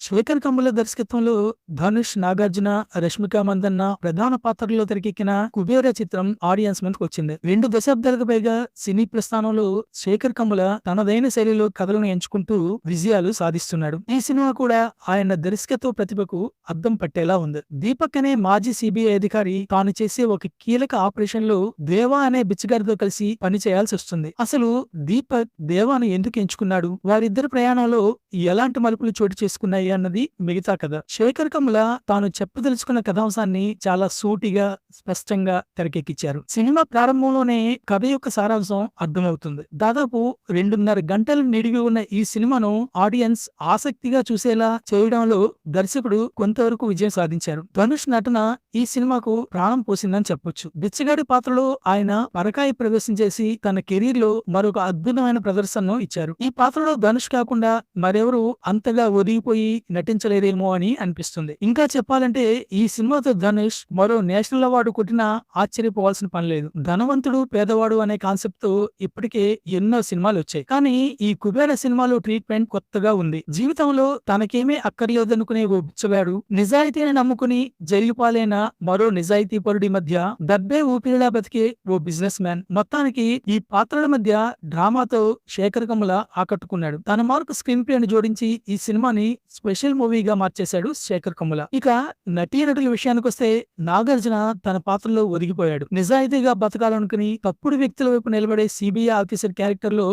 శేఖర్ కమ్ముల దర్శకత్వంలో ధనుష్, నాగార్జున, రష్మిక మందన్న ప్రధాన పాత్రల్లో తెరకెక్కిన కుబేర చిత్రం ఆడియన్స్ ముందుకు వచ్చింది. 2 దశాబ్దాలకు పైగా సినీ ప్రస్థానంలో శేఖర్ కమ్ముల తనదైన శైలిలో కథలను ఎంచుకుంటూ విజయాలు సాధిస్తున్నాడు. ఈ సినిమా కూడా ఆయన దర్శకత్వ ప్రతిభకు అద్దం పట్టేలా ఉంది. దీపక్ అనే మాజీ సిబిఐ అధికారి తాను చేసే ఒక కీలక ఆపరేషన్ లో దేవా అనే బిచ్చగారితో కలిసి పని చేయాల్సి వస్తుంది. అసలు దీపక్ దేవాను ఎందుకు ఎంచుకున్నాడు, వారిద్దరి ప్రయాణంలో ఎలాంటి మలుపులు చోటు చేసుకున్నాయి అన్నది మిగతా కథ. శేఖర్ కమ్ముల తాను చెప్పదలుచుకున్న కథాంశాన్ని చాలా సూటిగా, స్పష్టంగా తెరకెక్కించారు. సినిమా ప్రారంభంలోనే కథ యొక్క సారాంశం అర్థమవుతుంది. దాదాపు 2.5 గంటలు నిడివి ఉన్న ఈ సినిమాను ఆడియన్స్ ఆసక్తిగా చూసేలా చేయడంలో దర్శకుడు కొంతవరకు విజయం సాధించారు. ధనుష్ నటన ఈ సినిమాకు ప్రాణం పోసిందని చెప్పొచ్చు. బిచ్చగాడి పాత్రలో ఆయన పరకాయ ప్రవేశం చేసి తన కెరీర్ లో మరొక అద్భుతమైన ప్రదర్శనను ఇచ్చారు. ఈ పాత్రలో ధనుష్ కాకుండా మరెవరు అంతగా ఒదిగిపోయి నటించలేరేమో అని అనిపిస్తుంది. ఇంకా చెప్పాలంటే ఈ సినిమాతో ధనుష్ మరో నేషనల్ అవార్డు కొట్టినా ఆశ్చర్యపోవాల్సిన పని లేదు. ధనవంతుడు పేదవాడు అనే కాన్సెప్ట్ తో ఇప్పటికే ఎన్నో సినిమాలు వచ్చాయి. కానీ ఈ కుబేర సినిమాలో ట్రీట్మెంట్ కొత్తగా ఉంది. జీవితంలో తనకేమీ అక్కర్లేదనుకునే ఓ బిచ్చగాడు, నిజాయితీని నమ్ముకుని జైలు పాలైన మరో నిజాయితీ పరుడి మధ్య డబ్బే ఊపిరిలా బతికే ఓ బిజినెస్ మ్యాన్. మొత్తానికి ఈ పాత్రల మధ్య డ్రామాతో శేఖర్ కమ్ముల ఆకట్టుకున్నాడు. తన మార్కు స్క్రీన్ ప్లేని జోడించి ఈ సినిమాని స్పెషల్ మూవీగా మార్చేశాడు శేఖర్ కమ్ముల. ఇక నటీనటుల విషయానికి వస్తే నాగార్జున తన పాత్రలో ఒదిగిపోయాడు. నిజాయితీగా బతకాలనుకుని తప్పుడు వ్యక్తుల వైపు నిలబడే సిబిఐ ఆఫీసర్ క్యారెక్టర్ లో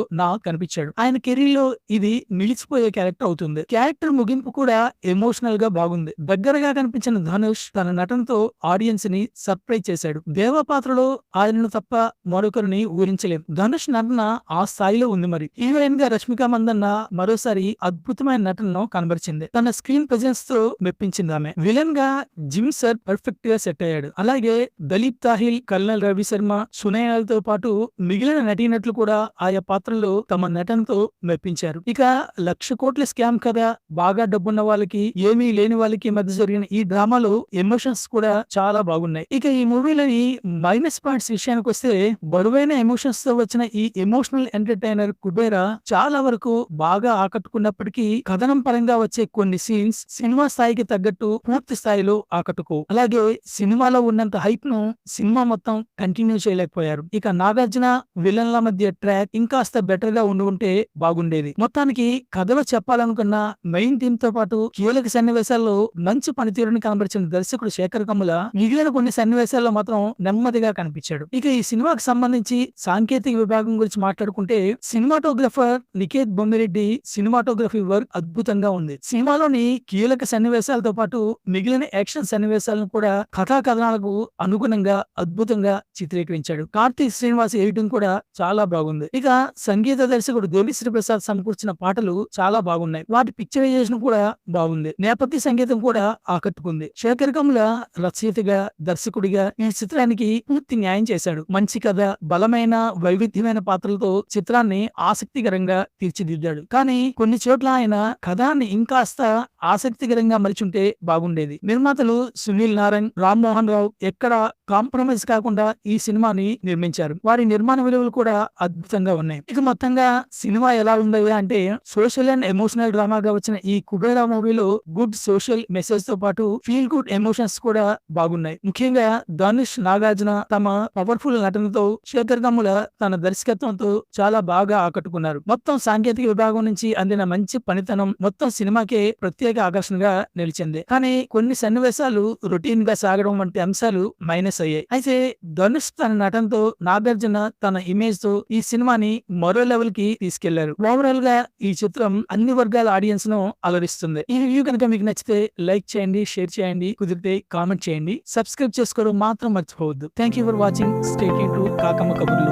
కనిపించాడు. ఆయన కెరీర్ లో ఇది నిలిచిపోయే క్యారెక్టర్ అవుతుంది. క్యారెక్టర్ ముగింపు కూడా ఎమోషనల్ గా బాగుంది. దగ్గరగా కనిపించిన ధనుష్ తన నటనతో ఆడియన్స్ ని సర్ప్రైజ్ చేశాడు. దేవ పాత్రలో ఆయనను తప్ప మరొకరిని ఊహించలేదు. ధనుష్ నటన ఆ స్థాయిలో ఉంది. మరి హీరోయిన్ గా రష్మిక మందన్న మరోసారి అద్భుతమైన నటనను కనబరిచింది. తన స్క్రీన్ ప్రెజెన్స్ తో మెప్పించింది ఆమె. విలన్ గా జిమ్ సర్ పర్ఫెక్ట్ గా సెట్ అయ్యాడు. అలాగే దలీప్ తాహిల్, కల్నల్ రవి శర్మ, సునయనాలతో పాటు మిగిలిన నటీనటులు కూడా ఆయా పాత్రల్లో తమ నటనతో మెప్పించారు. ఇక 1,00,00,000 కోట్ల స్కామ్ కథ, బాగా డబ్బున్న వాళ్ళకి ఏమీ లేని వాళ్ళకి మధ్య జరిగిన ఈ డ్రామాలో ఎమోషన్స్ కూడా చాలా బాగున్నాయి. ఇక ఈ మూవీలోని మైనస్ పాయింట్స్ విషయానికి వస్తే బరువైన ఎమోషన్స్ తో వచ్చిన ఈ ఎమోషనల్ ఎంటర్టైనర్ కుబేర చాలా వరకు బాగా ఆకట్టుకున్నప్పటికీ కథనం పరంగా వచ్చే కొన్ని సీన్స్ సినిమా స్థాయికి తగ్గట్టు పూర్తి స్థాయిలో ఆకట్టుకో. అలాగే సినిమాలో ఉన్నంత హైప్ ను సినిమా మొత్తం కంటిన్యూ చేయలేకపోయారు. ఇక నాగార్జున విలన్ల మధ్య ట్రాక్ ఇంకాస్త బెటర్ గా ఉంటే బాగుండేది. మొత్తానికి కథలో చెప్పాలనుకున్న మెయిన్ థీమ్ తో పాటు కీలక సన్నివేశాల్లో మంచి పనితీరుని కనబరిచిన దర్శకుడు శేఖర్ కమ్ముల మిగిలిన కొన్ని సన్నివేశాల్లో మాత్రం నెమ్మదిగా కనిపించాడు. ఇక ఈ సినిమాకి సంబంధించి సాంకేతిక విభాగం గురించి మాట్లాడుకుంటే cinematographer Niketh Bommireddy cinematography work అద్భుతంగా ఉంది. సినిమాలోని కీలక సన్నివేశాలతో పాటు మిగిలిన యాక్షన్ సన్నివేశాలను కూడా కథా కథనాలకు అనుగుణంగా అద్భుతంగా చిత్రీకరించాడు. కార్తీక్ శ్రీనివాస్ ఎడిటింగ్ కూడా చాలా బాగుంది. ఇక సంగీత దర్శకుడు దేవిశ్రీ ప్రసాద్ సమకూర్చిన పాటలు చాలా బాగున్నాయి. వాటి పిక్చరైజేషన్ కూడా బాగుంది. నేపథ్య సంగీతం కూడా ఆకట్టుకుంది. శేఖర్ కమ్ముల రచయితగా, దర్శకుడిగా ఈ చిత్రానికి పూర్తి న్యాయం చేశాడు. మంచి కథ, బలమైన వైవిధ్యమైన పాత్రలతో చిత్రాన్ని ఆసక్తికరంగా తీర్చిదిద్దాడు. కానీ కొన్ని చోట్ల ఆయన కథాన్ని ఇంకాస్త ఆసక్తికరంగా మలిచుంటే బాగుండేది. నిర్మాతలు సునీల్ నారాయణ్, రామ్ మోహన్ రావు ఎక్కడ కాంప్రమైజ్ కాకుండా ఈ సినిమాని నిర్మించారు. వారి నిర్మాణ విలువలు కూడా అద్భుతంగా ఉన్నాయి. ఇక మొత్తంగా సినిమా ఎలా ఉంది అంటే సోషల్ అండ్ ఎమోషనల్ డ్రామాగా వచ్చిన ఈ కుబేరా మూవీలో గుడ్ సోషల్ మెసేజ్ తో పాటు ఫీల్ గుడ్ ఎమోషన్స్ కూడా బాగున్నాయి. ముఖ్యంగా ధనుష్, నాగార్జున తమ పవర్ఫుల్ నటనతో, శేఖర్ కమ్ముల తన దర్శకత్వంతో చాలా బాగా ఆకట్టుకున్నారు. మొత్తం సాంకేతిక విభాగం నుంచి అందిన మంచి పనితనం మొత్తం సినిమాకే ప్రత్యేక ఆకర్షణగా నిలిచింది. కానీ కొన్ని సన్నివేశాలు రొటీన్ గా సాగడం వంటి అంశాలు మైనస్ అయ్యాయి. అయితే ధనుష్ తన నటనతో, నాగార్జున తన ఇమేజ్ తో ఈ సినిమాని మరో లెవెల్ కి తీసుకెళ్లారు. ఓవరాల్ గా ఈ చిత్రం అన్ని వర్గాల ఆడియన్స్ ను అలరిస్తుంది. ఈ రివ్యూ కనుక మీకు నచ్చితే లైక్ చేయండి, షేర్ చేయండి, కుదిరితే కామెంట్ చేయండి, సబ్స్క్రైబ్ చేసుకోవడం మాత్రం మర్చిపోవద్దు. Thank you for watching. Stay tuned to Kakamma కబుర్లు.